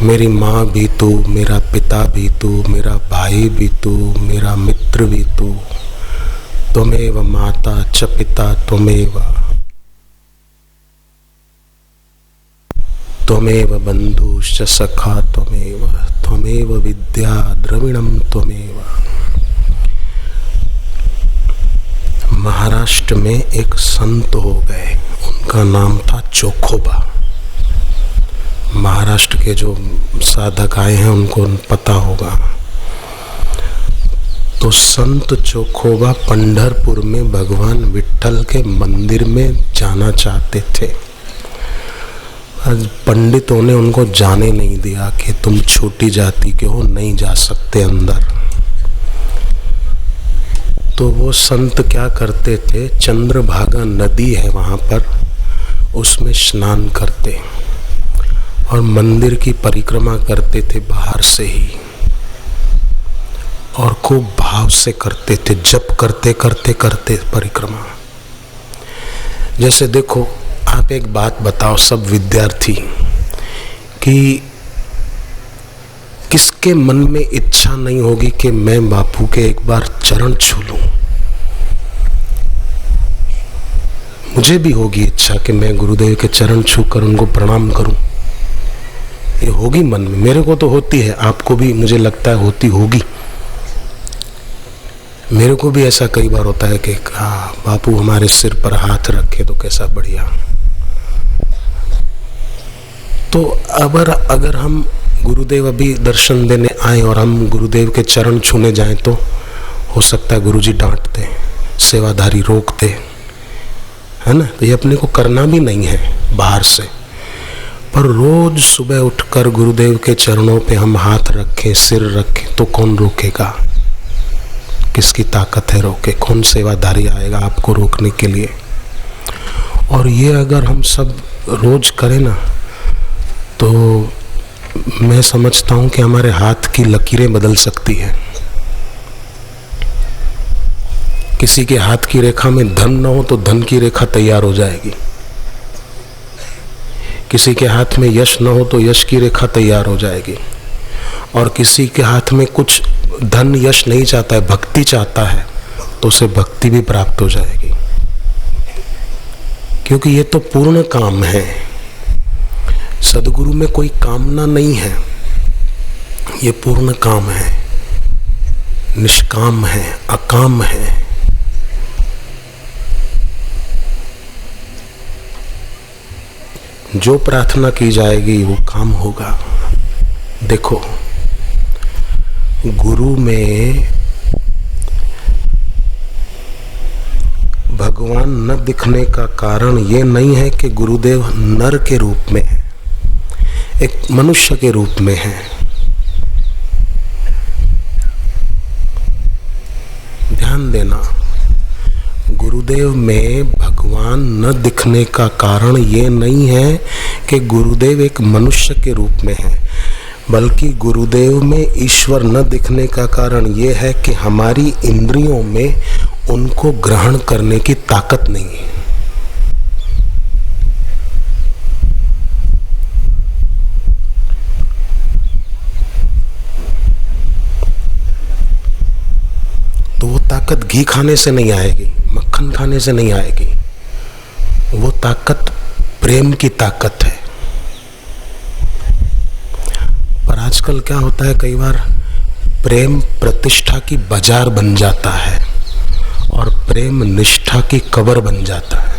मेरी माँ भी तू, मेरा पिता भी तू, मेरा भाई भी तू, मेरा मित्र भी तू। त्वमेव माता च पिता त्वमेव, त्वमेव बंधुश्च सखा त्वमेव, त्वमेव विद्या द्रविणम त्वमेव। महाराष्ट्र में एक संत हो गए, उनका नाम था चोखोबा। महाराष्ट्र के जो साधक आए हैं उनको पता होगा। तो संत चोखोबा पंढरपुर में भगवान विट्ठल के मंदिर में जाना चाहते थे। आज पंडितों ने उनको जाने नहीं दिया कि तुम छोटी जाति के हो, नहीं जा सकते अंदर। तो वो संत क्या करते थे, चंद्रभागा नदी है वहाँ पर, उसमें स्नान करते और मंदिर की परिक्रमा करते थे बाहर से ही, और खूब भाव से करते थे, जप करते करते करते परिक्रमा। जैसे देखो, आप एक बात बताओ सब विद्यार्थी, कि किसके मन में इच्छा नहीं होगी कि मैं बापू के एक बार चरण छू लूं। मुझे भी होगी इच्छा कि मैं गुरुदेव के चरण छूकर उनको प्रणाम करूं। ये होगी मन में, मेरे को तो होती है, आपको भी मुझे लगता है होती होगी। मेरे को भी ऐसा कई बार होता है कि हाँ, बापू हमारे सिर पर हाथ रखे तो कैसा बढ़िया। तो अगर हम गुरुदेव अभी दर्शन देने आए और हम गुरुदेव के चरण छूने जाएं तो हो सकता है गुरुजी डांटते, सेवाधारी रोकते, है ना। तो ये अपने को करना भी नहीं है बाहर से, पर रोज सुबह उठकर गुरुदेव के चरणों पे हम हाथ रखें, सिर रखें, तो कौन रोकेगा? किसकी ताकत है रोके? कौन सेवाधारी आएगा आपको रोकने के लिए? और ये अगर हम सब रोज करें ना, तो मैं समझता हूँ कि हमारे हाथ की लकीरें बदल सकती है। किसी के हाथ की रेखा में धन न हो तो धन की रेखा तैयार हो जाएगी। किसी के हाथ में यश न हो तो यश की रेखा तैयार हो जाएगी। और किसी के हाथ में कुछ धन यश नहीं चाहता है, भक्ति चाहता है, तो उसे भक्ति भी प्राप्त हो जाएगी। क्योंकि ये तो पूर्ण काम है। सदगुरु में कोई कामना नहीं है, ये पूर्ण काम है, निष्काम है, अकाम है। जो प्रार्थना की जाएगी वो काम होगा। देखो, गुरु में भगवान न दिखने का कारण ये नहीं है कि गुरुदेव नर के रूप में है, एक मनुष्य के रूप में है। ध्यान देना, गुरुदेव में भगवान न दिखने का कारण ये नहीं है कि गुरुदेव एक मनुष्य के रूप में है, बल्कि गुरुदेव में ईश्वर न दिखने का कारण ये है कि हमारी इंद्रियों में उनको ग्रहण करने की ताकत नहीं है। तो वो ताकत घी खाने से नहीं आएगी, मक्खन खाने से नहीं आएगी। वो ताकत प्रेम की ताकत है। पर आजकल क्या होता है, कई बार प्रेम प्रतिष्ठा की बाजार बन जाता है और प्रेम निष्ठा की कब्र बन जाता है।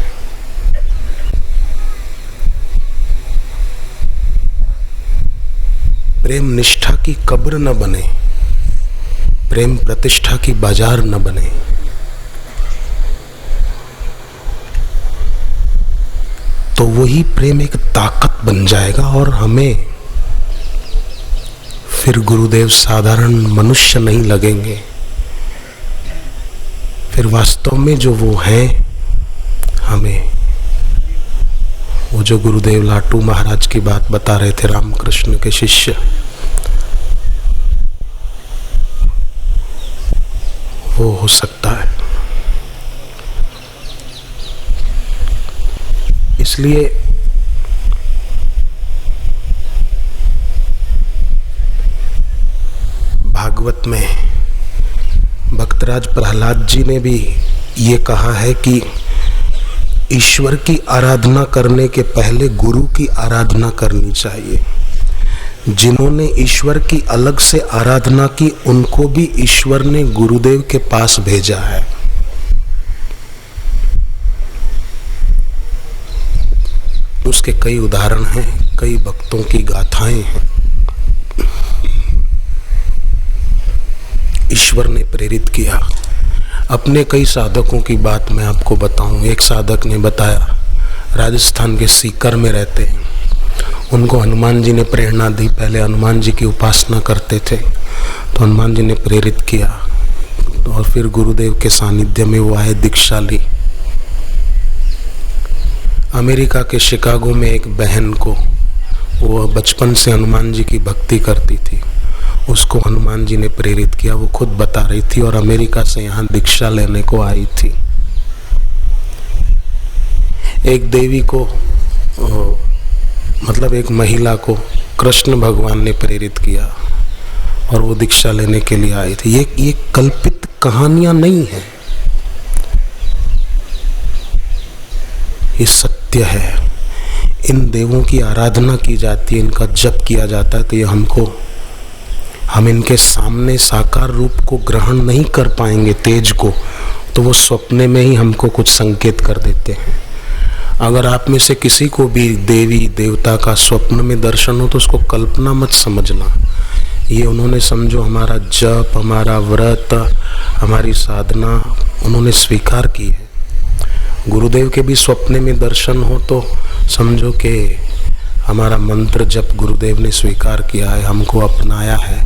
प्रेम निष्ठा की कब्र न बने, प्रेम प्रतिष्ठा की बाजार न बने। तो वही प्रेम एक ताकत बन जाएगा और हमें फिर गुरुदेव साधारण मनुष्य नहीं लगेंगे। फिर वास्तव में जो वो हैं, हमें वो जो गुरुदेव लाटू महाराज की बात बता रहे थे, रामकृष्ण के शिष्य, वो हो सकता है। इसलिए भागवत में भक्तराज प्रहलाद जी ने भी ये कहा है कि ईश्वर की आराधना करने के पहले गुरु की आराधना करनी चाहिए। जिन्होंने ईश्वर की अलग से आराधना की उनको भी ईश्वर ने गुरुदेव के पास भेजा है। उसके कई उदाहरण हैं, कई भक्तों की गाथाएं हैं। ईश्वर ने प्रेरित किया। अपने कई साधकों की बात मैं आपको बताऊं। एक साधक ने बताया, राजस्थान के सीकर में रहते हैं, उनको हनुमान जी ने प्रेरणा दी। पहले हनुमान जी की उपासना करते थे तो हनुमान जी ने प्रेरित किया और फिर गुरुदेव के सानिध्य में वो आए, दीक्षा ली। अमेरिका के शिकागो में एक बहन को, वो बचपन से हनुमान जी की भक्ति करती थी, उसको हनुमान जी ने प्रेरित किया। वो खुद बता रही थी और अमेरिका से यहाँ दीक्षा लेने को आई थी। एक देवी को मतलब एक महिला को कृष्ण भगवान ने प्रेरित किया और वो दीक्षा लेने के लिए आई थी। ये कल्पित कहानियां नहीं है, ये सत्य है। इन देवों की आराधना की जाती है, इनका जप किया जाता है, तो ये हम इनके सामने साकार रूप को ग्रहण नहीं कर पाएंगे, तेज को, तो वो सपने में ही हमको कुछ संकेत कर देते हैं। अगर आप में से किसी को भी देवी देवता का स्वप्न में दर्शन हो तो उसको कल्पना मत समझना। ये उन्होंने समझो हमारा जप, हमारा व्रत, हमारी साधना उन्होंने स्वीकार की है। गुरुदेव के भी स्वप्न में दर्शन हो तो समझो कि हमारा मंत्र जप गुरुदेव ने स्वीकार किया है, हमको अपनाया है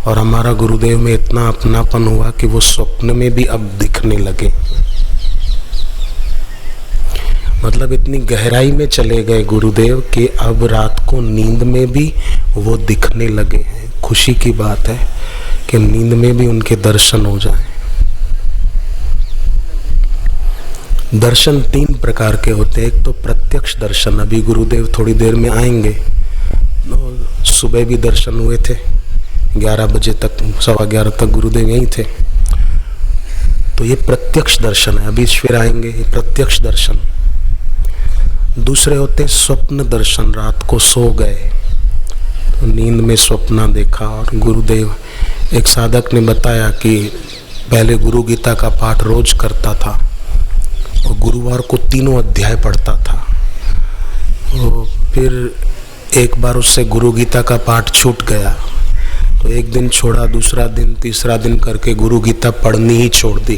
और हमारा गुरुदेव में इतना अपनापन हुआ कि वो स्वप्न में भी अब दिखने लगे। मतलब इतनी गहराई में चले गए गुरुदेव कि अब रात को नींद में भी वो दिखने लगे हैं। खुशी की बात है कि नींद में भी उनके दर्शन हो जाएं। दर्शन 3 प्रकार के होते हैं। एक तो प्रत्यक्ष दर्शन, अभी गुरुदेव थोड़ी देर में आएंगे, सुबह भी दर्शन हुए थे, 11 बजे तक, 11:15 तक गुरुदेव यहीं थे, तो ये प्रत्यक्ष दर्शन है। अभी फिर आएंगे, ये प्रत्यक्ष दर्शन। दूसरे होते स्वप्न दर्शन, रात को सो गए तो नींद में स्वप्न देखा। और गुरुदेव, एक साधक ने बताया कि पहले गुरु गीता का पाठ रोज करता था और गुरुवार को 3 अध्याय पढ़ता था। तो फिर एक बार उससे गुरु गीता का पाठ छूट गया तो एक दिन छोड़ा, दूसरा दिन, तीसरा दिन करके गुरु गीता पढ़नी ही छोड़ दी।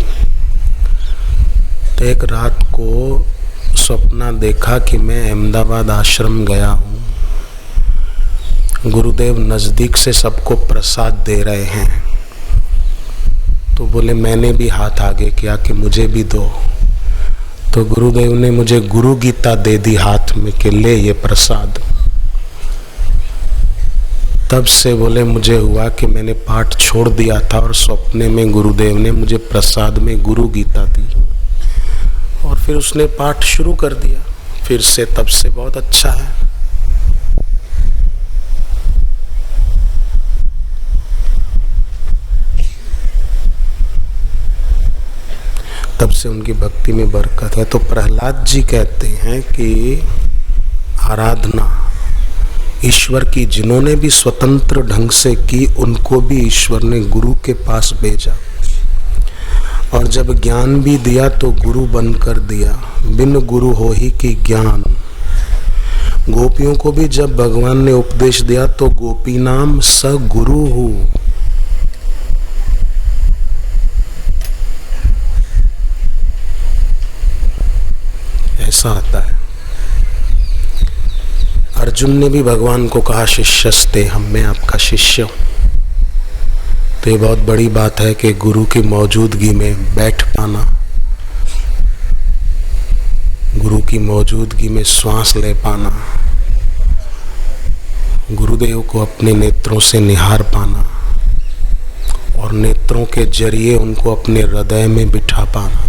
तो एक रात को सपना देखा कि मैं अहमदाबाद आश्रम गया हूँ, गुरुदेव नजदीक से सबको प्रसाद दे रहे हैं। तो बोले मैंने भी हाथ आगे किया कि मुझे भी दो, तो गुरुदेव ने मुझे गुरु गीता दे दी हाथ में कि ले ये प्रसाद। तब से बोले मुझे हुआ कि मैंने पाठ छोड़ दिया था और सपने में गुरुदेव ने मुझे प्रसाद में गुरु गीता दी और फिर उसने पाठ शुरू कर दिया। फिर से तब से बहुत अच्छा है। तब से उनकी भक्ति में बरकत है। तो प्रहलाद जी कहते हैं कि आराधना ईश्वर की जिन्होंने भी स्वतंत्र ढंग से की उनको भी ईश्वर ने गुरु के पास भेजा और जब ज्ञान भी दिया तो गुरु बनकर दिया। बिन गुरु हो ही कि ज्ञान। गोपियों को भी जब भगवान ने उपदेश दिया तो गोपी नाम स गुरु हो। ऐसा आता है। अर्जुन ने भी भगवान को कहा शिष्यस्ते, हम मैं आपका शिष्य हूं। तो ये बहुत बड़ी बात है कि गुरु की मौजूदगी में बैठ पाना, गुरु की मौजूदगी में श्वास ले पाना, गुरुदेव को अपने नेत्रों से निहार पाना और नेत्रों के जरिए उनको अपने हृदय में बिठा पाना।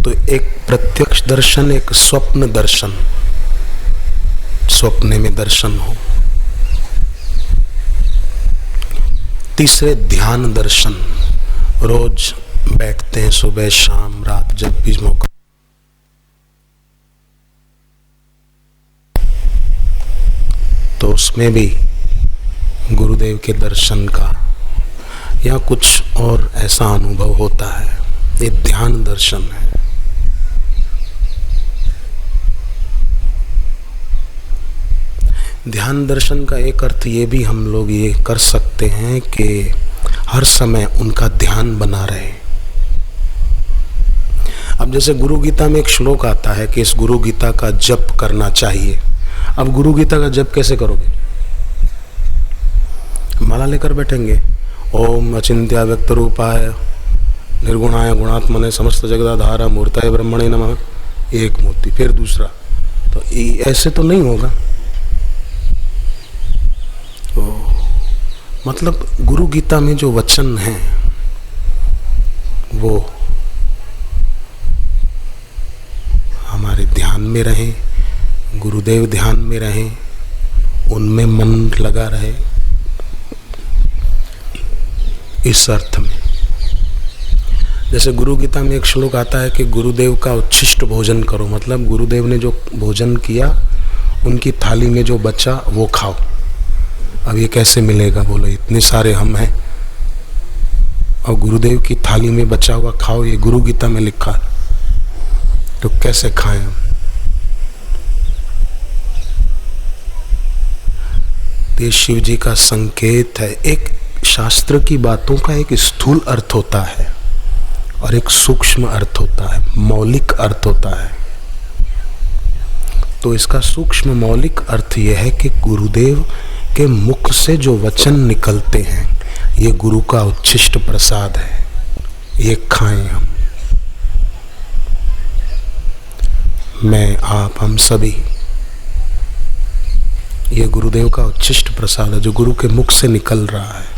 तो एक प्रत्यक्ष दर्शन, एक स्वप्न दर्शन। स्वप्ने में दर्शन हो। तीसरे ध्यान दर्शन, रोज बैठते हैं सुबह शाम रात जब भी मौका, तो उसमें भी गुरुदेव के दर्शन का या कुछ और ऐसा अनुभव होता है। ये ध्यान दर्शन है। ध्यान दर्शन का एक अर्थ ये भी हम लोग ये कर सकते हैं कि हर समय उनका ध्यान बना रहे। अब जैसे गुरु गीता में एक श्लोक आता है कि इस गुरु गीता का जप करना चाहिए। अब गुरु गीता का जप कैसे करोगे? माला लेकर बैठेंगे, ओम अचिंत्य व्यक्त रूपाय निर्गुणाय गुणात्मने समस्त जगदाधारा मूर्ताय ब्रह्मणे नमः, एक मूर्ति, फिर दूसरा, तो ऐसे तो नहीं होगा। मतलब गुरु गीता में जो वचन हैं वो हमारे ध्यान में रहें, गुरुदेव ध्यान में रहें, उनमें मन लगा रहे, इस अर्थ में। जैसे गुरु गीता में एक श्लोक आता है कि गुरुदेव का उच्छिष्ट भोजन करो, मतलब गुरुदेव ने जो भोजन किया उनकी थाली में जो बचा वो खाओ। अब ये कैसे मिलेगा? बोलो, इतने सारे हम हैं और गुरुदेव की थाली में बचा हुआ खाओ, ये गुरु गीता में लिखा, तो कैसे खाएं हम? ये शिव जी का संकेत है। एक शास्त्र की बातों का एक स्थूल अर्थ होता है और एक सूक्ष्म अर्थ होता है, मौलिक अर्थ होता है। तो इसका सूक्ष्म मौलिक अर्थ यह है कि गुरुदेव के मुख से जो वचन निकलते हैं ये गुरु का उच्छिष्ट प्रसाद है, ये खाएं हम, मैं, आप, हम सभी। ये गुरुदेव का उच्छिष्ट प्रसाद है जो गुरु के मुख से निकल रहा है।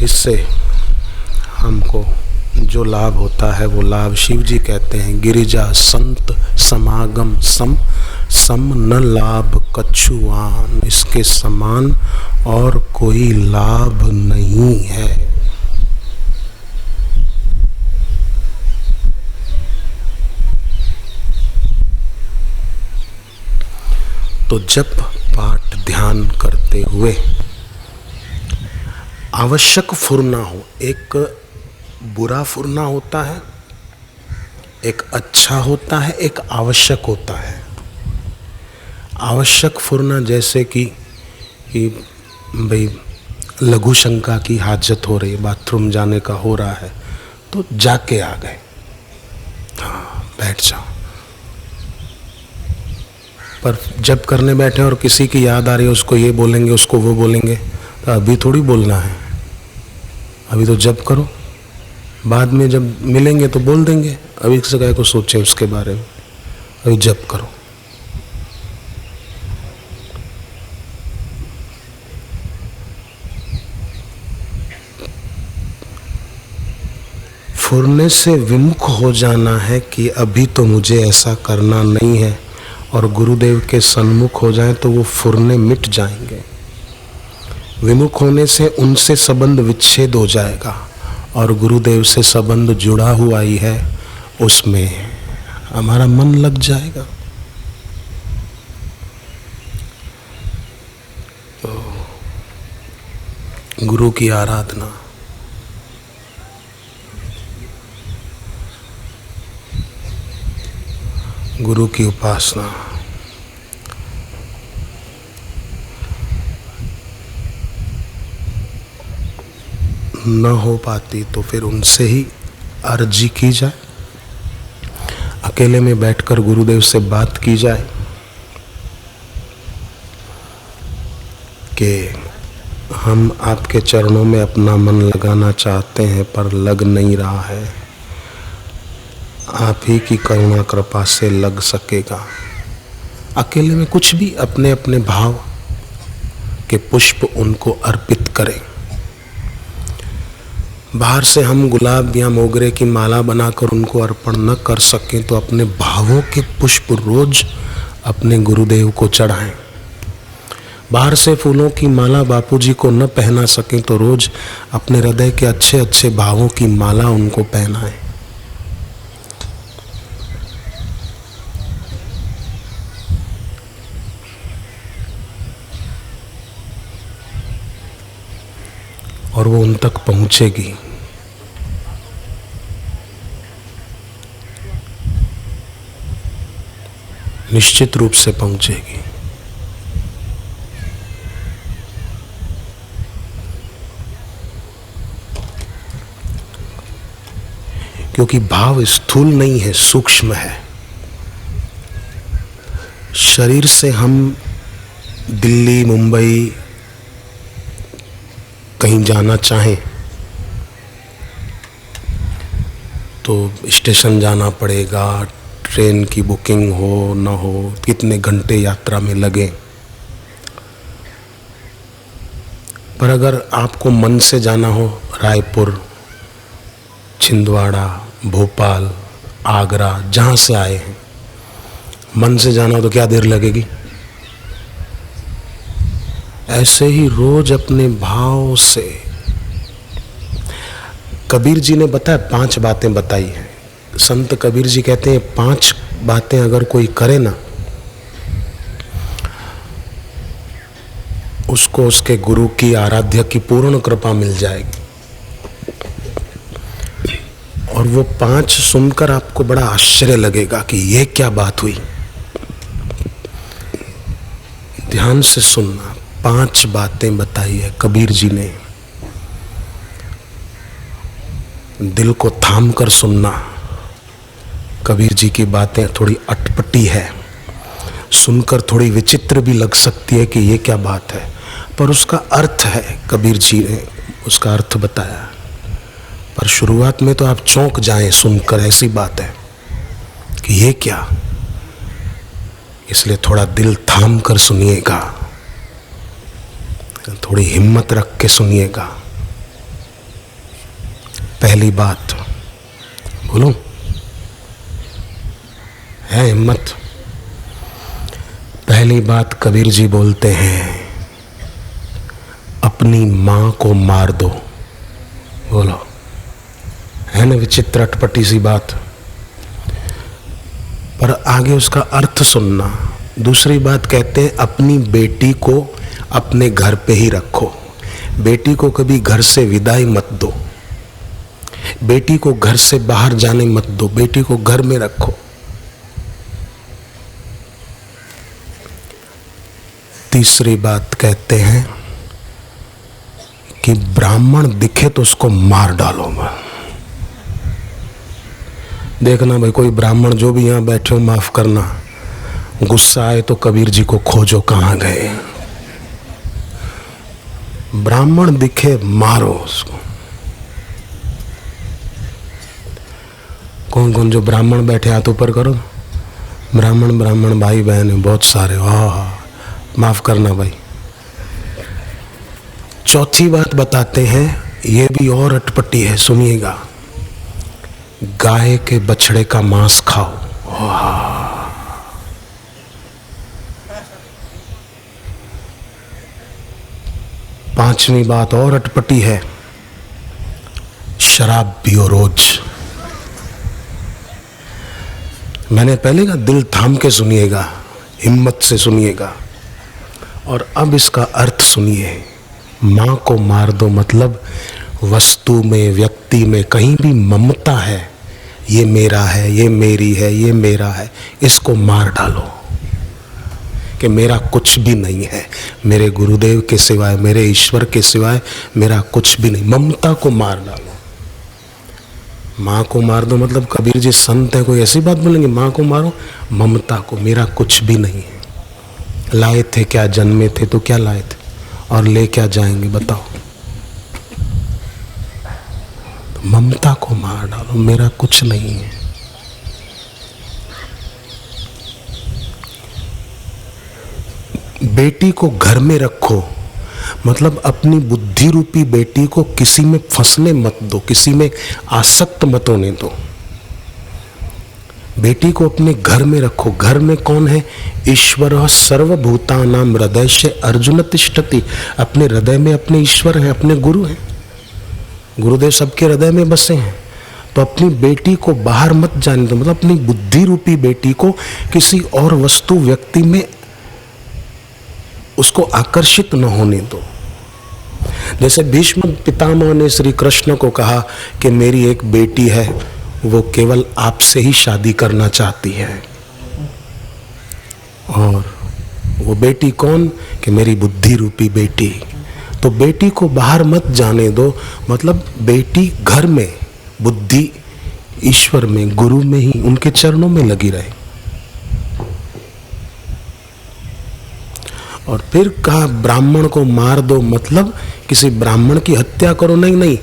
इससे हमको जो लाभ होता है वो लाभ शिव जी कहते हैं, गिरिजा संत समागम सम सम न लाभ कछुआन, इसके समान और कोई लाभ नहीं है। तो जप पाठ ध्यान करते हुए आवश्यक फुरना हो, एक बुरा फुरना होता है, एक अच्छा होता है, एक आवश्यक होता है। आवश्यक फुरना जैसे कि भाई लघु शंका की हाजत हो रही है, बाथरूम जाने का हो रहा है, तो जाके आ गए, हाँ बैठ जाओ। पर जब करने बैठे और किसी की याद आ रही है, उसको ये बोलेंगे, उसको वो बोलेंगे, तो अभी थोड़ी बोलना है, अभी तो जप करो, बाद में जब मिलेंगे तो बोल देंगे। अभी किसी को सोचे उसके बारे में, अभी जप करो। फुरने से विमुख हो जाना है कि अभी तो मुझे ऐसा करना नहीं है, और गुरुदेव के सन्मुख हो जाए तो वो फुरने मिट जाएंगे। विमुख होने से उनसे संबंध विच्छेद हो जाएगा और गुरुदेव से संबंध जुड़ा हुआ ही है, उसमें हमारा मन लग जाएगा। तो गुरु की आराधना, गुरु की उपासना, न हो पाती तो फिर उनसे ही अर्जी की जाए, अकेले में बैठकर गुरुदेव से बात की जाए कि हम आपके चरणों में अपना मन लगाना चाहते हैं पर लग नहीं रहा है, आप ही की करुणा कृपा से लग सकेगा। अकेले में कुछ भी अपने अपने भाव के पुष्प उनको अर्पित करें। बाहर से हम गुलाब या मोगरे की माला बनाकर उनको अर्पण न कर सकें तो अपने भावों के पुष्प रोज अपने गुरुदेव को चढ़ाएं। बाहर से फूलों की माला बापूजी को न पहना सकें तो रोज अपने हृदय के अच्छे अच्छे भावों की माला उनको पहनाएं। और वो उन तक पहुंचेगी। निश्चित रूप से पहुंचेगी। क्योंकि भाव स्थूल नहीं है, सूक्ष्म है। शरीर से हम दिल्ली, मुंबई कहीं जाना चाहें तो स्टेशन जाना पड़ेगा, ट्रेन की बुकिंग हो ना हो, कितने घंटे यात्रा में लगे। पर अगर आपको मन से जाना हो, रायपुर, छिंदवाड़ा, भोपाल, आगरा, जहाँ से आए हैं, मन से जाना हो तो क्या देर लगेगी? ऐसे ही रोज अपने भाव से। कबीर जी ने बताया 5 बातें बताई हैं। संत कबीर जी कहते हैं 5 बातें अगर कोई करे ना, उसको उसके गुरु की, आराध्य की पूर्ण कृपा मिल जाएगी। और वो 5 सुनकर आपको बड़ा आश्चर्य लगेगा कि ये क्या बात हुई। ध्यान से सुनना। 5 बातें बताई है कबीर जी ने। दिल को थाम कर सुनना। कबीर जी की बातें थोड़ी अटपटी है, सुनकर थोड़ी विचित्र भी लग सकती है कि ये क्या बात है, पर उसका अर्थ है। कबीर जी ने उसका अर्थ बताया। पर शुरुआत में तो आप चौंक जाएं सुनकर, ऐसी बात है कि ये क्या। इसलिए थोड़ा दिल थाम कर सुनिएगा, थोड़ी हिम्मत रख के सुनिएगा। पहली बात बोलूं, है हिम्मत? पहली बात कबीर जी बोलते हैं, अपनी मां को मार दो। बोलो, है ना विचित्र अटपटी सी बात, पर आगे उसका अर्थ सुनना। दूसरी बात कहते हैं, अपनी बेटी को अपने घर पे ही रखो। बेटी को कभी घर से विदाई मत दो, बेटी को घर से बाहर जाने मत दो, बेटी को घर में रखो। तीसरी बात कहते हैं कि ब्राह्मण दिखे तो उसको मार डालो। देखना भाई, कोई ब्राह्मण जो भी यहां बैठे हो, माफ करना, गुस्सा आए तो कबीर जी को खोजो कहां गए। ब्राह्मण दिखे मारो उसको। कौन कौन जो ब्राह्मण बैठे, हाथ ऊपर करो। ब्राह्मण भाई बहन है बहुत सारे। वाह, माफ करना भाई। चौथी बात बताते हैं, ये भी और अटपटी है, सुनिएगा। गाय के बछड़े का मांस खाओ। पांचवी बात और अटपटी है, शराब पियो रोज। मैंने पहले कहा दिल थाम के सुनिएगा, हिम्मत से सुनिएगा। और अब इसका अर्थ सुनिए। मां को मार दो मतलब वस्तु में, व्यक्ति में कहीं भी ममता है, ये मेरा है, ये मेरी है, ये मेरा है, इसको मार डालो कि मेरा कुछ भी नहीं है, मेरे गुरुदेव के सिवाय, मेरे ईश्वर के सिवाय मेरा कुछ भी नहीं। ममता को मार डालो। माँ को मार दो मतलब कबीर जी संत है, कोई ऐसी बात बोलेंगे माँ को मारो? ममता को, मेरा कुछ भी नहीं है। लाए थे क्या, जन्मे थे तो क्या लाए थे, और ले क्या जाएंगे बताओ। तो ममता को मार डालो, मेरा कुछ नहीं है। बेटी को घर में रखो मतलब अपनी बुद्धि रूपी बेटी को किसी में फंसने मत दो, किसी में आसक्त मत होने दो। बेटी को अपने घर में रखो। घर में कौन है? ईश्वर सर्वभूतानां हृदय से अर्जुन तिष्ठति। अपने हृदय में अपने ईश्वर हैं, अपने गुरु हैं। गुरुदेव सबके हृदय में बसे हैं। तो अपनी बेटी को बाहर मत जाने दो, मतलब अपनी बुद्धि रूपी बेटी को किसी और वस्तु व्यक्ति में उसको आकर्षित न होने दो। जैसे भीष्म पितामह ने श्री कृष्ण को कहा कि मेरी एक बेटी है, वो केवल आपसे ही शादी करना चाहती है। और वो बेटी कौन? कि मेरी बुद्धि रूपी बेटी। तो बेटी को बाहर मत जाने दो, मतलब बेटी घर में बुद्धि ईश्वर में, गुरु में ही, उनके चरणों में लगी रहे। और फिर कहा ब्राह्मण को मार दो, मतलब किसी ब्राह्मण की हत्या करो, नहीं नहीं,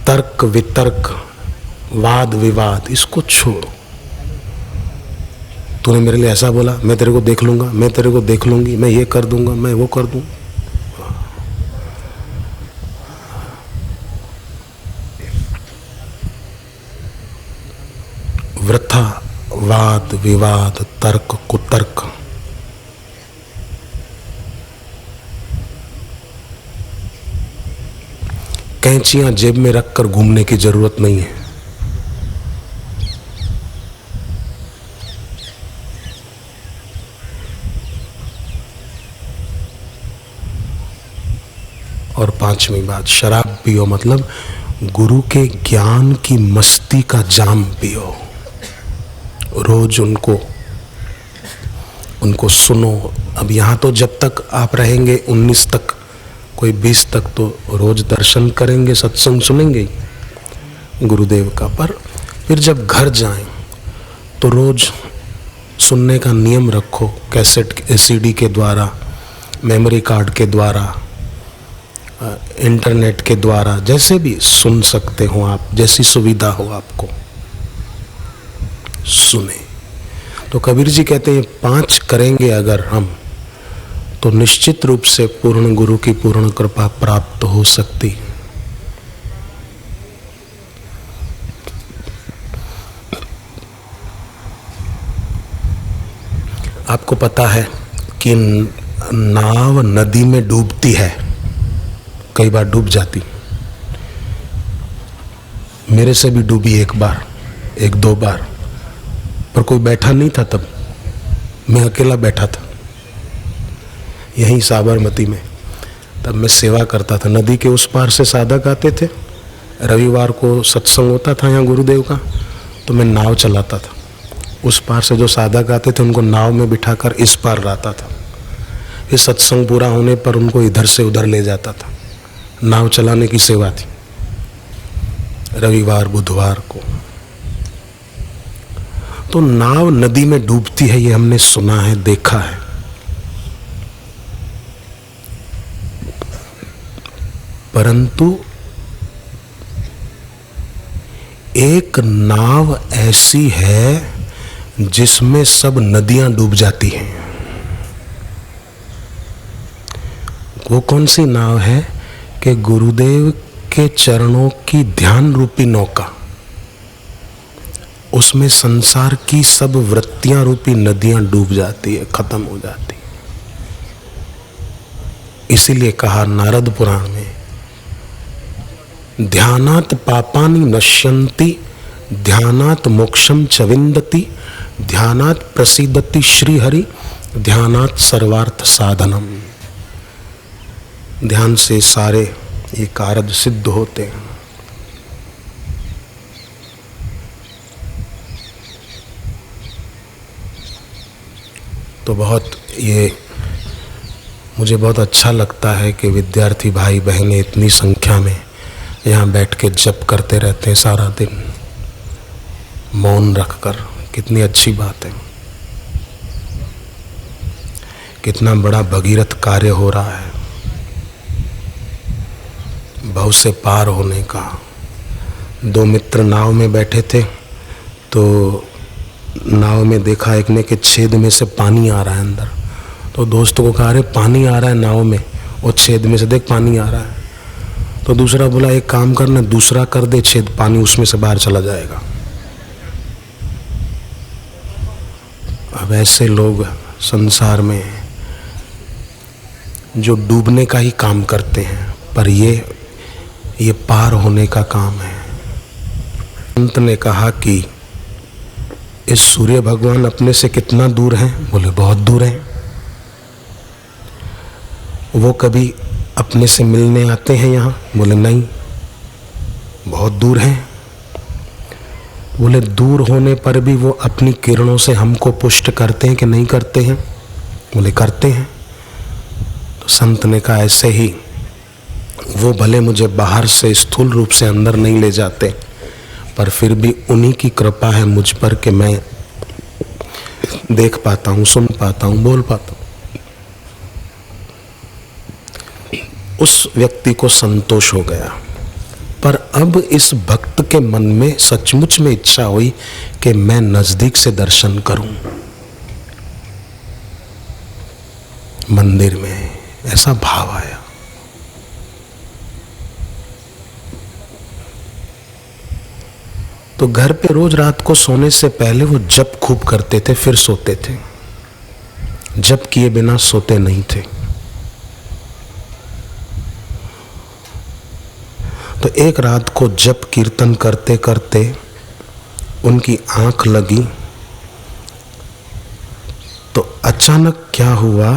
तर्क वितर्क वाद विवाद इसको छोड़ो। तूने मेरे लिए ऐसा बोला, मैं तेरे को देख लूंगा, मैं तेरे को देख लूंगी, मैं ये कर दूंगा, मैं वो कर दूंगा। वृथा वाद विवाद तर्क कुतर्क, कैंचियां जेब में रखकर घूमने की जरूरत नहीं है। और पांचवी बात, शराब पियो, मतलब गुरु के ज्ञान की मस्ती का जाम पियो। रोज उनको सुनो। अब यहाँ तो जब तक आप रहेंगे 19 तक, कोई 20 तक तो रोज दर्शन करेंगे, सत्संग सुनेंगे गुरुदेव का। पर फिर जब घर जाएं तो रोज सुनने का नियम रखो। कैसेट सीडी के द्वारा, मेमोरी कार्ड के द्वारा, इंटरनेट के द्वारा, जैसे भी सुन सकते हो आप, जैसी सुविधा हो आपको सुने। तो कबीर जी कहते हैं 5 करेंगे अगर हम, तो निश्चित रूप से पूर्ण गुरु की पूर्ण कृपा प्राप्त हो सकती। आपको पता है कि नाव नदी में डूबती है, कई बार डूब जाती। मेरे से भी डूबी एक बार, 1-2 बार, पर कोई बैठा नहीं था तब, मैं अकेला बैठा था यहीं साबरमती में। तब मैं सेवा करता था। नदी के उस पार से साधक आते थे, रविवार को सत्संग होता था यहाँ गुरुदेव का, तो मैं नाव चलाता था। उस पार से जो साधक आते थे उनको नाव में बिठाकर इस पार लाता था। फिर सत्संग पूरा होने पर उनको इधर से उधर ले जाता था। नाव चलाने की सेवा थी रविवार बुधवार को। तो नाव नदी में डूबती है, ये हमने सुना है, देखा है। परंतु एक नाव ऐसी है जिसमें सब नदियां डूब जाती हैं। वो कौन सी नाव है? कि गुरुदेव के चरणों की ध्यान रूपी नौका, उसमें संसार की सब वृत्तियां रूपी नदियां डूब जाती है, खत्म हो जाती। इसीलिए कहा नारद पुराण में, ध्यानात् पापानि नश्यन्ति, ध्यानात् मोक्षम च विन्दति, ध्यानात् प्रसीदति श्रीहरि, ध्यानात् सर्वार्थ साधनम। ध्यान से सारे ये कार्य सिद्ध होते हैं। तो बहुत ये मुझे बहुत अच्छा लगता है कि विद्यार्थी भाई बहनें इतनी संख्या में यहाँ बैठ के जप करते रहते हैं सारा दिन, मौन रखकर। कितनी अच्छी बात है, कितना बड़ा भगीरथ कार्य हो रहा है भव से पार होने का। 2 मित्र नाव में बैठे थे, तो नाव में देखा एक ने कि छेद में से पानी आ रहा है अंदर। तो दोस्तों को कहा, अरे पानी आ रहा है नाव में। वो छेद में से देख पानी आ रहा है। तो दूसरा बोला एक काम करना, दूसरा कर दे छेद, पानी उसमें से बाहर चला जाएगा। अब ऐसे लोग संसार में हैं जो डूबने का ही काम करते हैं, पर ये पार होने का काम है। संत ने कहा कि इस सूर्य भगवान अपने से कितना दूर हैं? बोले बहुत दूर हैं। वो कभी अपने से मिलने आते हैं यहाँ? बोले नहीं, बहुत दूर हैं। बोले दूर होने पर भी वो अपनी किरणों से हमको पुष्ट करते हैं कि नहीं करते हैं? बोले करते हैं। तो संत ने कहा ऐसे ही वो भले मुझे बाहर से स्थूल रूप से अंदर नहीं ले जाते, पर फिर भी उन्हीं की कृपा है मुझ पर कि मैं देख पाता हूँ, सुन पाता हूँ, बोल पाता हूँ। उस व्यक्ति को संतोष हो गया। पर अब इस भक्त के मन में सचमुच में इच्छा हुई कि मैं नजदीक से दर्शन करूं। मंदिर में ऐसा भाव आया। तो घर पे रोज रात को सोने से पहले वो जप खूब करते थे, फिर सोते थे। जप किए बिना सोते नहीं थे। तो एक रात को जप कीर्तन करते करते उनकी आंख लगी। तो अचानक क्या हुआ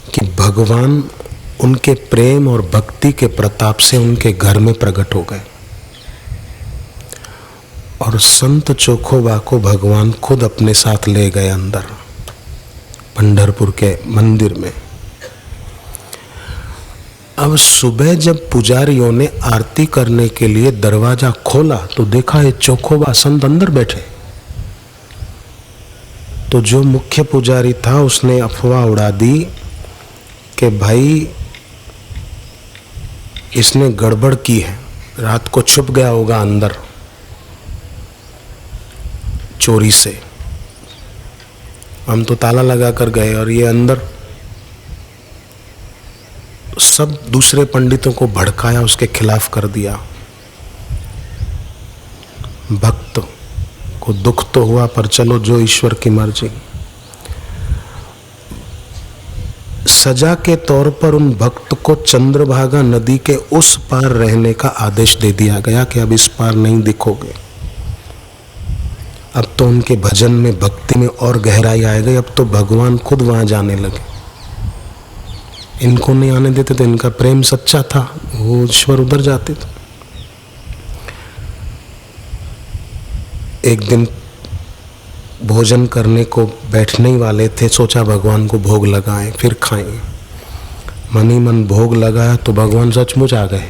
कि भगवान उनके प्रेम और भक्ति के प्रताप से उनके घर में प्रकट हो गए और संत चोखोबा को भगवान खुद अपने साथ ले गए अंदर पंढरपुर के मंदिर में। अब सुबह जब पुजारियों ने आरती करने के लिए दरवाजा खोला तो देखा ये चोखोबा संत अंदर बैठे। तो जो मुख्य पुजारी था उसने अफवाह उड़ा दी कि भाई इसने गड़बड़ की है, रात को छुप गया होगा अंदर चोरी से। हम तो ताला लगा कर गए और ये अंदर। सब दूसरे पंडितों को भड़काया, उसके खिलाफ कर दिया। भक्त को दुख तो हुआ, पर चलो जो ईश्वर की मर्जी। सजा के तौर पर उन भक्त को चंद्रभागा नदी के उस पार रहने का आदेश दे दिया गया कि अब इस पार नहीं दिखोगे। अब तो उनके भजन में, भक्ति में और गहराई आ गई। अब तो भगवान खुद वहां जाने लगे। इनको नहीं आने देते तो इनका प्रेम सच्चा था, वो ईश्वर उधर जाते थे। एक दिन भोजन करने को बैठने ही वाले थे, सोचा भगवान को भोग लगाएं फिर खाएं। मन ही मन भोग लगाया तो भगवान सचमुच आ गए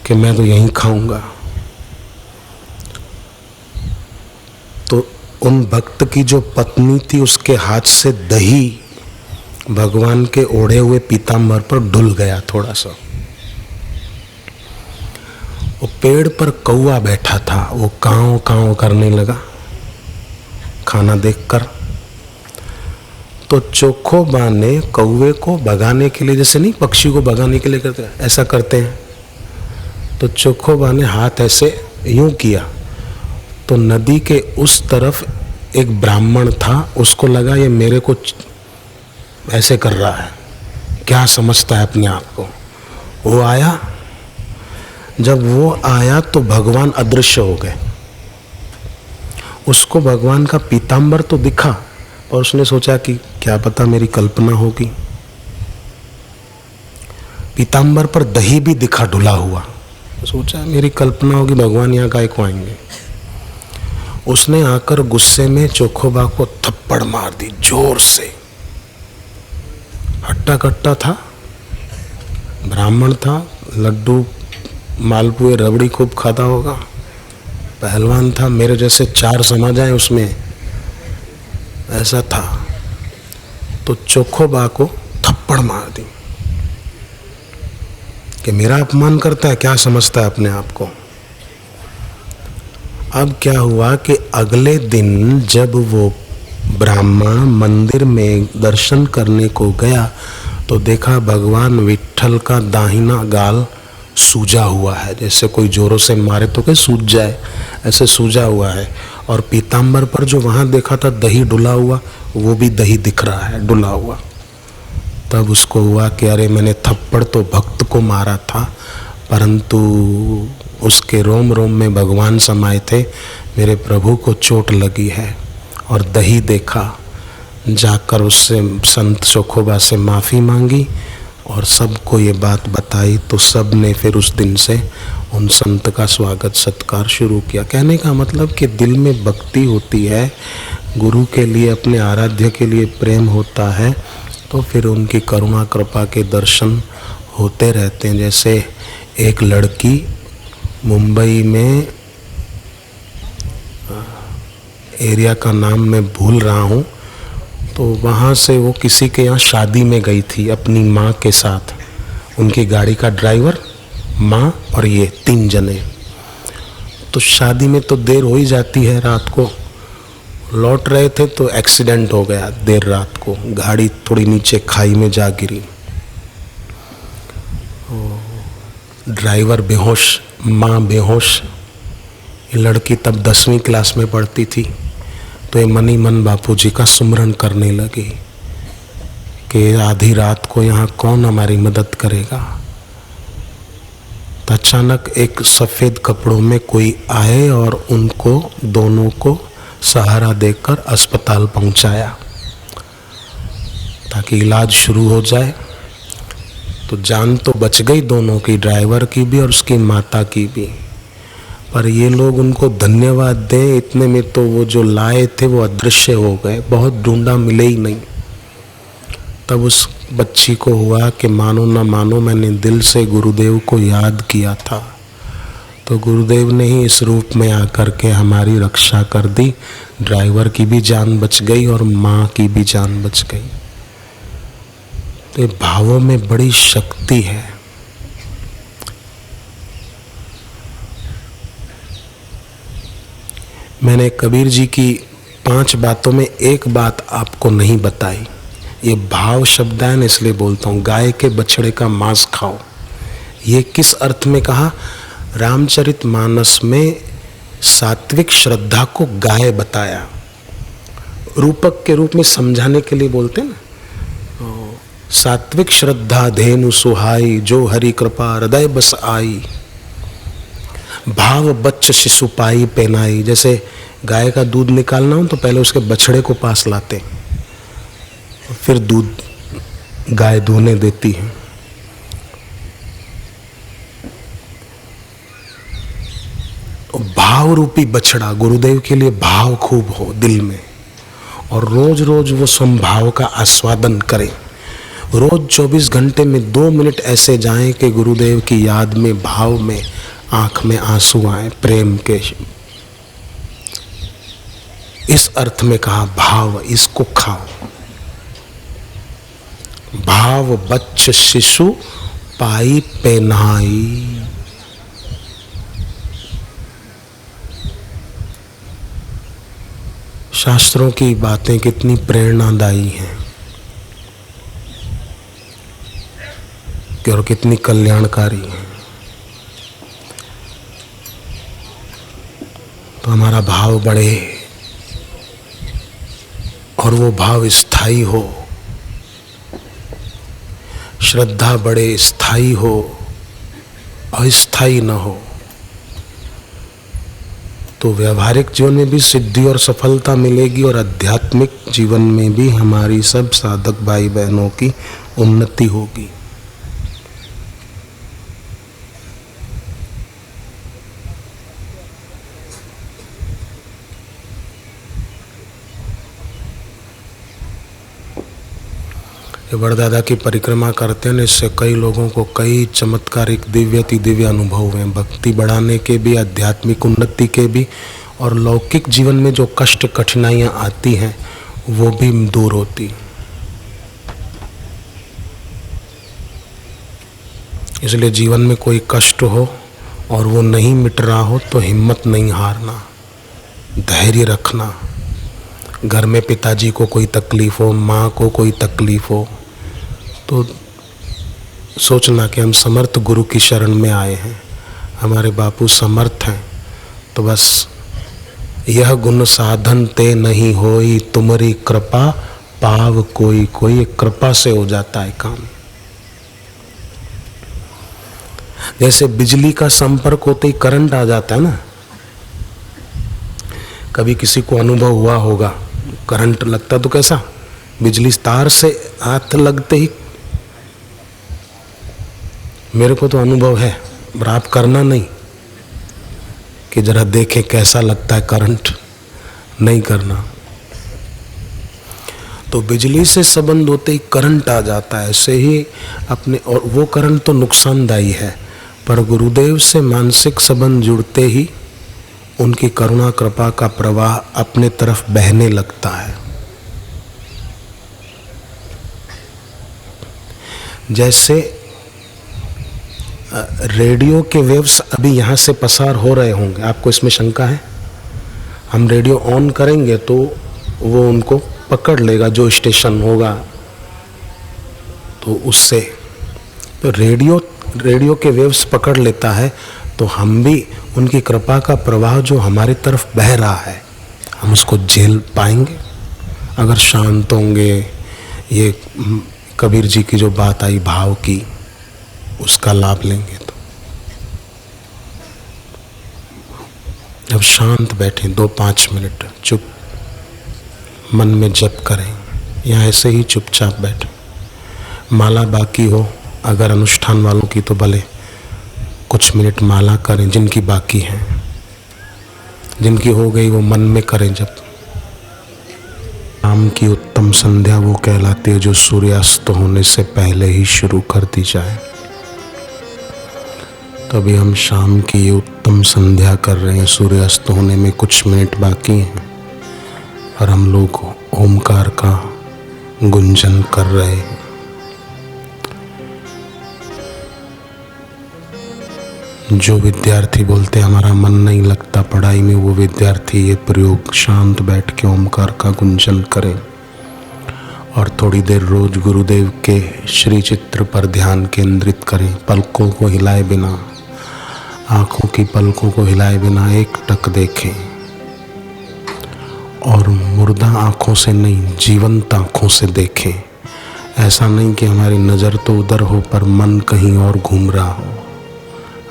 कि मैं तो यहीं खाऊंगा। तो उन भक्त की जो पत्नी थी उसके हाथ से दही भगवान के ओढ़े हुए पीताम्बर पर डुल गया थोड़ा सा। वो पेड़ पर कौवा बैठा था, वो कांव कांव करने लगा खाना देखकर। तो चोखोबा ने कौवे को भगाने के लिए, जैसे नहीं पक्षी को भगाने के लिए करते हैं, ऐसा करते हैं। तो चोखोबा ने हाथ ऐसे यूं किया तो नदी के उस तरफ एक ब्राह्मण था, उसको लगा ये मेरे को ऐसे कर रहा है, क्या समझता है अपने आप को। वो आया, जब वो आया तो भगवान अदृश्य हो गए। उसको भगवान का पीताम्बर तो दिखा और उसने सोचा कि क्या पता मेरी कल्पना होगी। पीताम्बर पर दही भी दिखा डुला हुआ, सोचा मेरी कल्पना होगी, भगवान यहाँ काहे को आएंगे। उसने आकर गुस्से में चोखोबा को थप्पड़ मार दी जोर से। हट्टा कट्टा था, ब्राह्मण था, लड्डू मालपुए रबड़ी खूब खाता होगा, पहलवान था, मेरे जैसे 4 समा जाए उसमें, ऐसा था। तो चोखोबा को थप्पड़ मार दी कि मेरा अपमान करता है, क्या समझता है अपने आप को। अब क्या हुआ कि अगले दिन जब वो ब्राह्मण मंदिर में दर्शन करने को गया तो देखा भगवान विट्ठल का दाहिना गाल सूजा हुआ है, जैसे कोई जोरों से मारे तो क्या सूज जाए, ऐसे सूजा हुआ है। और पीताम्बर पर जो वहाँ देखा था दही डुला हुआ, वो भी दही दिख रहा है डुला हुआ। तब उसको हुआ कि अरे मैंने थप्पड़ तो भक्त को मारा था, परंतु उसके रोम रोम में भगवान समाये थे, मेरे प्रभु को चोट लगी है। और दही देखा, जाकर उससे संत चोखोबा से माफ़ी मांगी और सबको ये बात बताई। तो सब ने फिर उस दिन से उन संत का स्वागत सत्कार शुरू किया। कहने का मतलब कि दिल में भक्ति होती है, गुरु के लिए, अपने आराध्य के लिए प्रेम होता है, तो फिर उनकी करुणा कृपा के दर्शन होते रहते हैं। जैसे एक लड़की मुंबई में, एरिया का नाम मैं भूल रहा हूँ, तो वहाँ से वो किसी के यहाँ शादी में गई थी अपनी माँ के साथ। उनकी गाड़ी का ड्राइवर, माँ और ये 3 जने। तो शादी में तो देर हो ही जाती है, रात को लौट रहे थे तो एक्सीडेंट हो गया देर रात को, गाड़ी थोड़ी नीचे खाई में जा गिरी, ड्राइवर बेहोश, माँ बेहोश। ये लड़की तब 10वीं क्लास में पढ़ती थी। तो ये मनी मन बापू जी का सुमरन करने लगी कि आधी रात को यहाँ कौन हमारी मदद करेगा। तो अचानक एक सफ़ेद कपड़ों में कोई आए और उनको दोनों को सहारा देकर अस्पताल पहुँचाया ताकि इलाज शुरू हो जाए। तो जान तो बच गई दोनों की, ड्राइवर की भी और उसकी माता की भी। पर ये लोग उनको धन्यवाद दें, इतने में तो वो जो लाए थे वो अदृश्य हो गए, बहुत ढूंढा मिले ही नहीं। तब उस बच्ची को हुआ कि मानो ना मानो मैंने दिल से गुरुदेव को याद किया था, तो गुरुदेव ने ही इस रूप में आकर के हमारी रक्षा कर दी। ड्राइवर की भी जान बच गई और माँ की भी जान बच गई। तो भावों में बड़ी शक्ति है। मैंने कबीर जी की 5 बातों में एक बात आपको नहीं बताई। ये भाव शब्द है, इसलिए बोलता हूँ। गाय के बछड़े का मांस खाओ, ये किस अर्थ में कहा? रामचरितमानस में सात्विक श्रद्धा को गाय बताया, रूपक के रूप में समझाने के लिए बोलते हैं ना। सात्विक श्रद्धा धेनु सुहाई, जो हरि कृपा हृदय बस आई। भाव बच्च शिशु पाई पहनाई। जैसे गाय का दूध निकालना हो तो पहले उसके बछड़े को पास लाते, फिर दूध गाय दूहने देती है। भाव रूपी बछड़ा, गुरुदेव के लिए भाव खूब हो दिल में, और रोज रोज वो समभाव का आस्वादन करें। रोज 24 घंटे में 2 मिनट ऐसे जाएं कि गुरुदेव की याद में, भाव में आंख में आंसू आए, प्रेम के। इस अर्थ में कहा भाव, इसको खाओ। भाव बच्च शिशु पाई पहनाई। शास्त्रों की बातें कितनी प्रेरणादायी हैं और कितनी कल्याणकारी हैं। तो हमारा भाव बढ़े और वो भाव स्थायी हो, श्रद्धा बढ़े, स्थायी हो, अस्थायी न हो, तो व्यवहारिक जीवन में भी सिद्धि और सफलता मिलेगी और आध्यात्मिक जीवन में भी हमारी सब साधक भाई बहनों की उन्नति होगी। बड़दादा की परिक्रमा करते हैं, इससे कई लोगों को कई चमत्कारिक दिव्य दिव्य अनुभव हुए। भक्ति बढ़ाने के भी, आध्यात्मिक उन्नति के भी, और लौकिक जीवन में जो कष्ट कठिनाइयाँ आती हैं वो भी दूर होती। इसलिए जीवन में कोई कष्ट हो और वो नहीं मिट रहा हो तो हिम्मत नहीं हारना, धैर्य रखना, घर में पिताजी को कोई तकलीफ हो, माँ को कोई तकलीफ हो, तो सोचना कि हम समर्थ गुरु की शरण में आए हैं, हमारे बापू समर्थ हैं, तो बस यह गुण साधन ते नहीं होई, तुम्हारी कृपा पाव कोई कोई। कृपा से हो जाता है काम। जैसे बिजली का संपर्क होते ही करंट आ जाता है ना, कभी किसी को अनुभव हुआ होगा, करंट लगता तो कैसा, बिजली तार से हाथ लगते ही, मेरे को तो अनुभव है, पर आप करना नहीं कि जरा देखें कैसा लगता है करंट, नहीं करना। तो बिजली से संबंध होते ही करंट आ जाता है, ऐसे ही अपने, और वो करंट तो नुकसानदायी है, पर गुरुदेव से मानसिक संबंध जुड़ते ही उनकी करुणा कृपा का प्रवाह अपने तरफ बहने लगता है। जैसे रेडियो के वेव्स अभी यहाँ से पसार हो रहे होंगे, आपको इसमें शंका है? हम रेडियो ऑन करेंगे तो वो उनको पकड़ लेगा, जो स्टेशन होगा, तो उससे तो रेडियो के वेव्स पकड़ लेता है, तो हम भी उनकी कृपा का प्रवाह जो हमारी तरफ बह रहा है, हम उसको झेल पाएंगे अगर शांत होंगे। ये कबीर जी की जो बात आई भाव की, उसका लाभ लेंगे। तो जब शांत बैठे 2-5 मिनट चुप मन में जप करें, या ऐसे ही चुपचाप बैठे। माला बाकी हो अगर अनुष्ठान वालों की, तो भले कुछ मिनट माला करें, जिनकी बाकी है, जिनकी हो गई वो मन में करें जप। शाम की उत्तम संध्या वो कहलाती है जो सूर्यास्त होने से पहले ही शुरू कर दी जाए। तो अभी हम शाम की ये उत्तम संध्या कर रहे हैं, सूर्यास्त होने में कुछ मिनट बाकी हैं, और हम लोग ओमकार का गुंजन कर रहे हैं। जो विद्यार्थी बोलते हमारा मन नहीं लगता पढ़ाई में, वो विद्यार्थी ये प्रयोग शांत बैठ के ओमकार का गुंजन करें, और थोड़ी देर रोज गुरुदेव के श्री चित्र पर ध्यान केंद्रित करें। पलकों को हिलाए बिना, आंखों की पलकों को हिलाए बिना एक टक देखें, और मुर्दा आंखों से नहीं, जीवंत आंखों से देखें। ऐसा नहीं कि हमारी नज़र तो उधर हो पर मन कहीं और घूम रहा हो,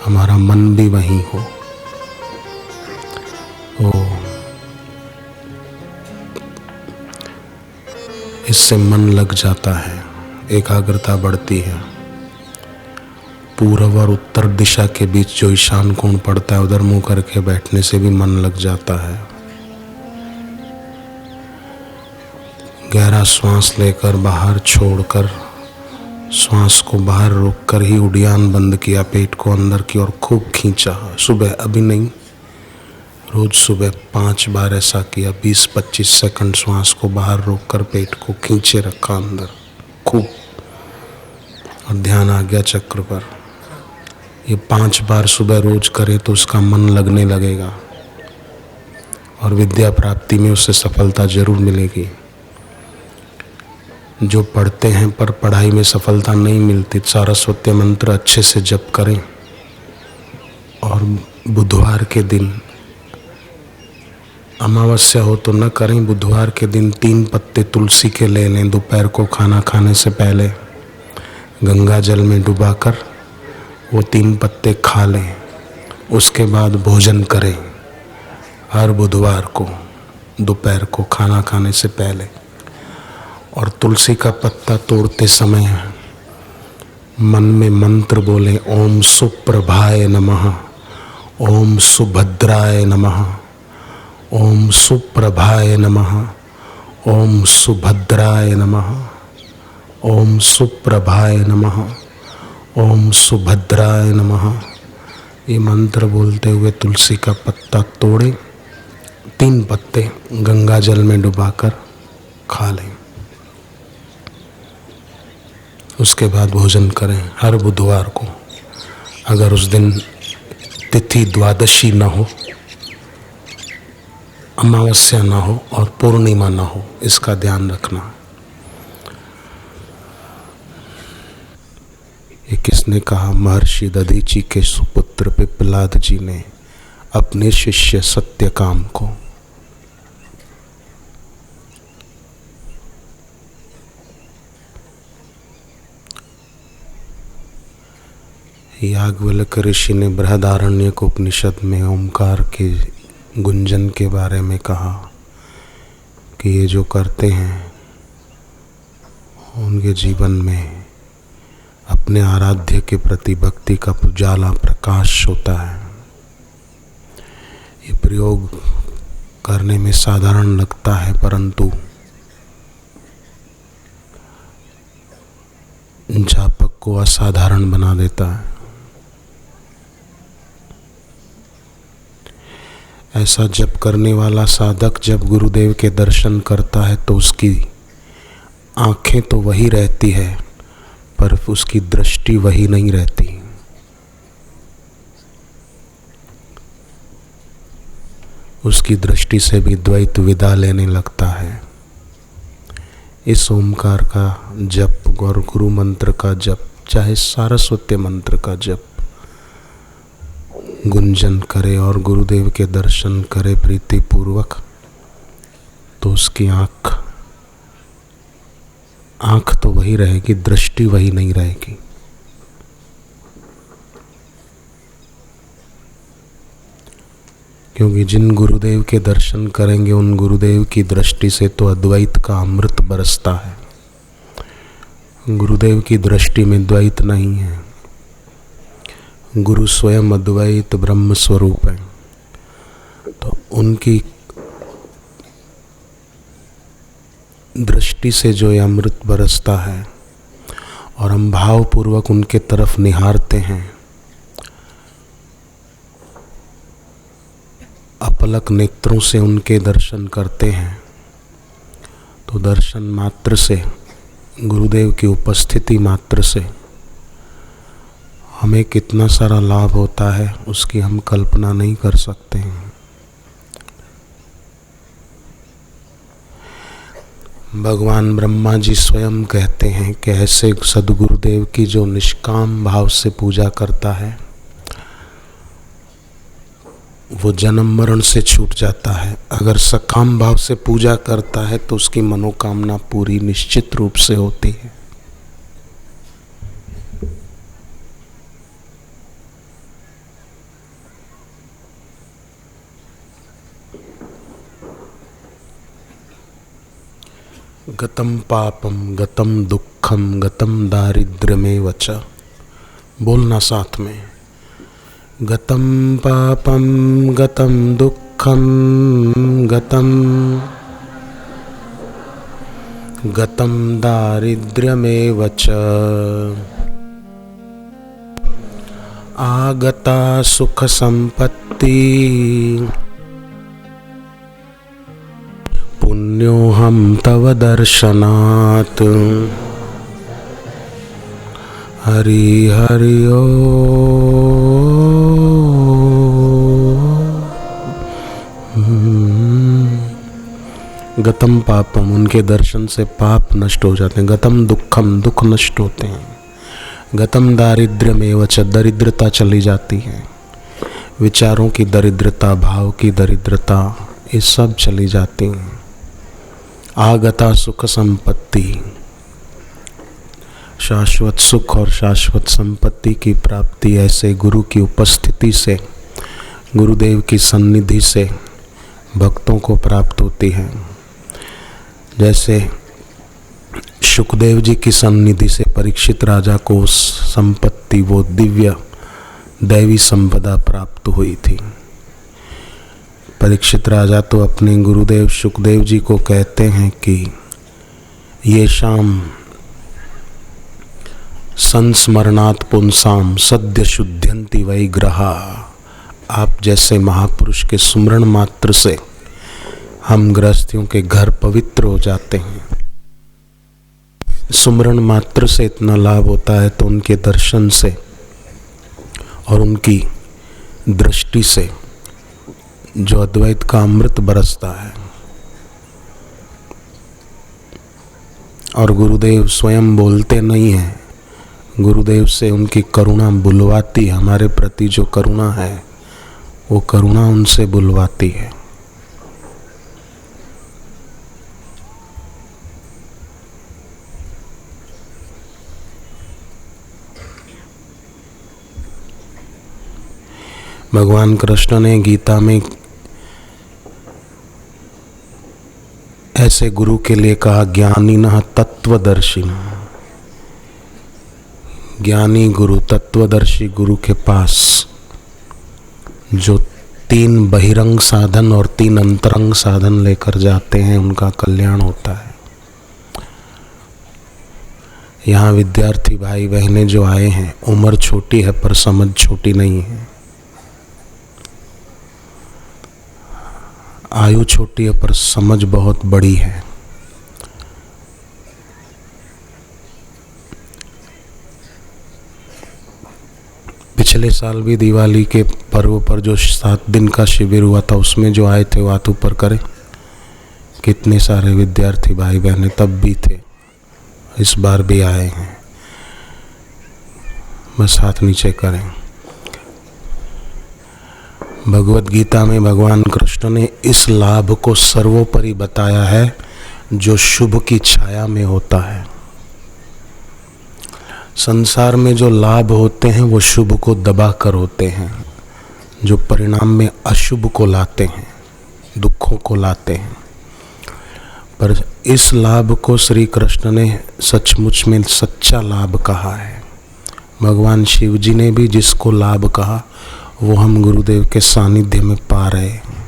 हमारा मन भी वहीं हो। इससे मन लग जाता है, एकाग्रता बढ़ती है। पूर्व और उत्तर दिशा के बीच जो ईशान कोण पड़ता है, उधर मुंह करके बैठने से भी मन लग जाता है। गहरा श्वास लेकर बाहर छोड़कर, श्वास को बाहर रोककर ही उड़ान बंद किया, पेट को अंदर की ओर खूब खींचा। सुबह, अभी नहीं, रोज सुबह 5 बार ऐसा किया। 20-25 सेकंड श्वास को बाहर रोककर पेट को खींचे रखा अंदर खूब, और ध्यान आज्ञा चक्र पर। ये 5 बार सुबह रोज करे तो उसका मन लगने लगेगा, और विद्या प्राप्ति में उससे सफलता जरूर मिलेगी। जो पढ़ते हैं पर पढ़ाई में सफलता नहीं मिलती, सारस्वती मंत्र अच्छे से जप करें, और बुधवार के दिन, अमावस्या हो तो न करें, बुधवार के दिन 3 पत्ते तुलसी के ले लें। दोपहर को खाना खाने से पहले गंगा जल में डुबाकर वो 3 पत्ते खा लें, उसके बाद भोजन करें हर बुधवार को दोपहर को खाना खाने से पहले। और तुलसी का पत्ता तोड़ते समय मन में मंत्र बोले, ओम सुप्रभाय नमः, ओम सुभद्राय नमः, ओम सुप्रभाय नमः, ओम सुभद्राय नमः, ओम सुप्रभाय नमः, ओम सुभद्राय नमः। ये मंत्र बोलते हुए तुलसी का पत्ता तोड़े, 3 पत्ते गंगा जल में डुबाकर खा लें, उसके बाद भोजन करें हर बुधवार को। अगर उस दिन तिथि द्वादशी न हो, अमावस्या ना हो और पूर्णिमा ना हो, इसका ध्यान रखना। ये किसने कहा? महर्षि दधीची के सुपुत्र पिप्पलाद जी ने अपने शिष्य सत्यकाम को। याज्ञवल्क्य ऋषि ने बृहदारण्यक उपनिषद में ओंकार के गुंजन के बारे में कहा कि ये जो करते हैं उनके जीवन में अपने आराध्य के प्रति भक्ति का उजाला प्रकाश होता है। ये प्रयोग करने में साधारण लगता है, परंतु जापक को असाधारण बना देता है। ऐसा जप करने वाला साधक जब गुरुदेव के दर्शन करता है तो उसकी आंखें तो वही रहती है, पर उसकी दृष्टि वही नहीं रहती। उसकी दृष्टि से भी द्वैत विदा लेने लगता है। इस ओमकार का जप और गुरु मंत्र का जप, चाहे सारस्वती मंत्र का जप गुंजन करे और गुरुदेव के दर्शन करे प्रीति पूर्वक, तो उसकी आंख तो वही रहेगी, दृष्टि वही नहीं रहेगी। क्योंकि जिन गुरुदेव के दर्शन करेंगे उन गुरुदेव की दृष्टि से तो अद्वैत का अमृत बरसता है। गुरुदेव की दृष्टि में द्वैत नहीं है। गुरु स्वयं अद्वैत ब्रह्म स्वरूप है, तो उनकी दृष्टि से जो ये अमृत बरसता है और हम भावपूर्वक उनके तरफ निहारते हैं, अपलक नेत्रों से उनके दर्शन करते हैं, तो दर्शन मात्र से, गुरुदेव की उपस्थिति मात्र से हमें कितना सारा लाभ होता है उसकी हम कल्पना नहीं कर सकते हैं। भगवान ब्रह्मा जी स्वयं कहते हैं कि ऐसे सद्गुरुदेव की जो निष्काम भाव से पूजा करता है वो जन्म मरण से छूट जाता है। अगर सकाम भाव से पूजा करता है तो उसकी मनोकामना पूरी निश्चित रूप से होती है। गतम पापम गतम दुखम गतम दारिद्र्यमेव च, बोलना साथ में। गतम पापम गतम दुखम गतम दारिद्र्यमेव च, आगता सुख संपत्ति पुण्योहम तव दर्शनात्। हरि हरि ओ। गतम पापम, उनके दर्शन से पाप नष्ट हो जाते हैं। गतम दुखम, दुख नष्ट होते हैं। गतम दारिद्र्यमेव च, दरिद्रता चली जाती है। विचारों की दरिद्रता, भाव की दरिद्रता, ये सब चली जाती हैं। आगता सुख संपत्ति, शाश्वत सुख और शाश्वत संपत्ति की प्राप्ति ऐसे गुरु की उपस्थिति से, गुरुदेव की सन्निधि से भक्तों को प्राप्त होती है। जैसे शुकदेव जी की सन्निधि से परीक्षित राजा को संपत्ति, वो दिव्य दैवी संपदा प्राप्त हुई थी। परीक्षित राजा तो अपने गुरुदेव शुकदेव जी को कहते हैं कि ये शाम संस्मरणात् पुंसाम सद्य शुद्ध्यन्ति वै ग्रहा। आप जैसे महापुरुष के सुमरण मात्र से हम गृहस्थियों के घर पवित्र हो जाते हैं। सुमरण मात्र से इतना लाभ होता है तो उनके दर्शन से और उनकी दृष्टि से जो अद्वैत का अमृत बरसता है। और गुरुदेव स्वयं बोलते नहीं हैं, गुरुदेव से उनकी करुणा बुलवाती, हमारे प्रति जो करुणा है वो करुणा उनसे बुलवाती है। भगवान कृष्ण ने गीता में ऐसे गुरु के लिए कहा, ज्ञानिनः तत्वदर्शिनः। ज्ञानी गुरु, तत्वदर्शी गुरु के पास जो 3 बहिरंग साधन और 3 अंतरंग साधन लेकर जाते हैं, उनका कल्याण होता है। यहाँ विद्यार्थी भाई बहनें जो आए हैं, उम्र छोटी है पर समझ छोटी नहीं है। आयु छोटी है पर समझ बहुत बड़ी है। पिछले साल भी दिवाली के पर्व पर जो 7 दिन का शिविर हुआ था, उसमें जो आए थे वो हाथ ऊपर करें। कितने सारे विद्यार्थी भाई बहनें तब भी थे, इस बार भी आए हैं। बस हाथ नीचे करें। भगवत गीता में भगवान कृष्ण ने इस लाभ को सर्वोपरि बताया है जो शुभ की छाया में होता है। संसार में जो लाभ होते हैं वो शुभ को दबाकर होते हैं, जो परिणाम में अशुभ को लाते हैं, दुखों को लाते हैं। पर इस लाभ को श्री कृष्ण ने सचमुच में सच्चा लाभ कहा है। भगवान शिव जी ने भी जिसको लाभ कहा वो हम गुरुदेव के सानिध्य में पा रहे हैं।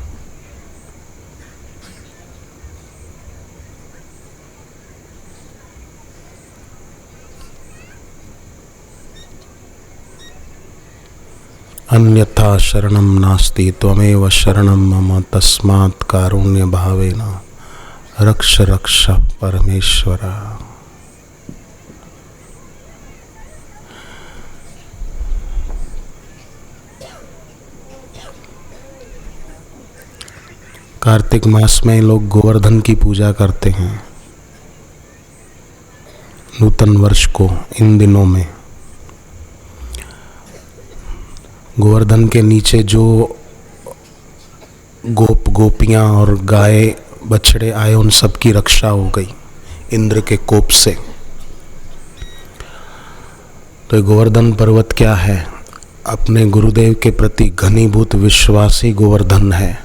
अन्यथा शरणं नास्ति त्वमेव शरणं मम तस्मात् कारुण्य भावेन रक्ष रक्ष परमेश्वरा। कार्तिक मास में लोग गोवर्धन की पूजा करते हैं। नूतन वर्ष को इन दिनों में गोवर्धन के नीचे जो गोपियां और गाय बछड़े आए, उन सब की रक्षा हो गई इंद्र के कोप से। तो गोवर्धन पर्वत क्या है? अपने गुरुदेव के प्रति घनीभूत विश्वासी गोवर्धन है।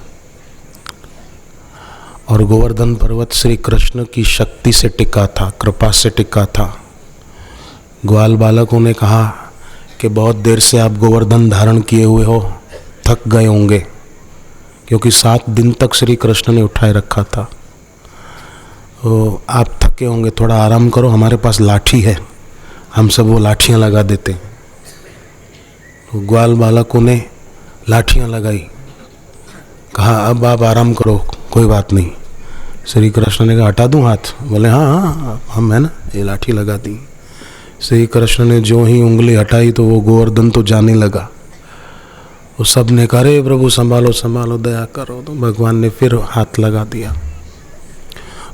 और गोवर्धन पर्वत श्री कृष्ण की शक्ति से टिका था, कृपा से टिका था। ग्वाल बालकों ने कहा कि बहुत देर से आप गोवर्धन धारण किए हुए हो, थक गए होंगे, क्योंकि 7 दिन तक श्री कृष्ण ने उठाए रखा था। तो आप थके होंगे, थोड़ा आराम करो, हमारे पास लाठी है, हम सब वो लाठियाँ लगा देते हैं। तो ग्वाल बालकों ने लाठियाँ लगाई, कहा अब आप आराम करो, कोई बात नहीं। श्री कृष्ण ने कहा हटा दूं हाथ? बोले हाँ हाँ हम है ना, ये लाठी लगा दी। श्री कृष्ण ने जो ही उंगली हटाई तो वो गोवर्धन तो जाने लगा। वो सब ने कहा अरे प्रभु संभालो संभालो, दया करो। तो भगवान ने फिर हाथ लगा दिया।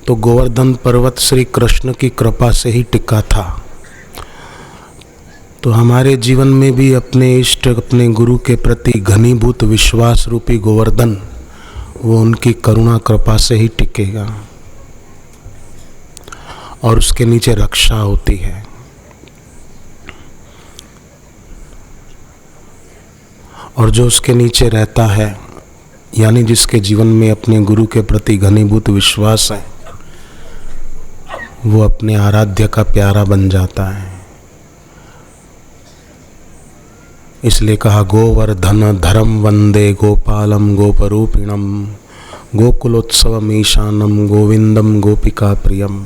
तो गोवर्धन पर्वत श्री कृष्ण की कृपा से ही टिका था। तो हमारे जीवन में भी अपने इष्ट, अपने गुरु के प्रति घनीभूत विश्वास रूपी गोवर्धन, वो उनकी करुणा कृपा से ही टिकेगा और उसके नीचे रक्षा होती है। और जो उसके नीचे रहता है, यानी जिसके जीवन में अपने गुरु के प्रति घनीभूत विश्वास है, वो अपने आराध्य का प्यारा बन जाता है। इसलिए कहा गोवर्धन धरम वंदे गोपालम गोपरूपिणम गोकुलोत्सवम ईशानम गोविंदम गोपिका प्रियम।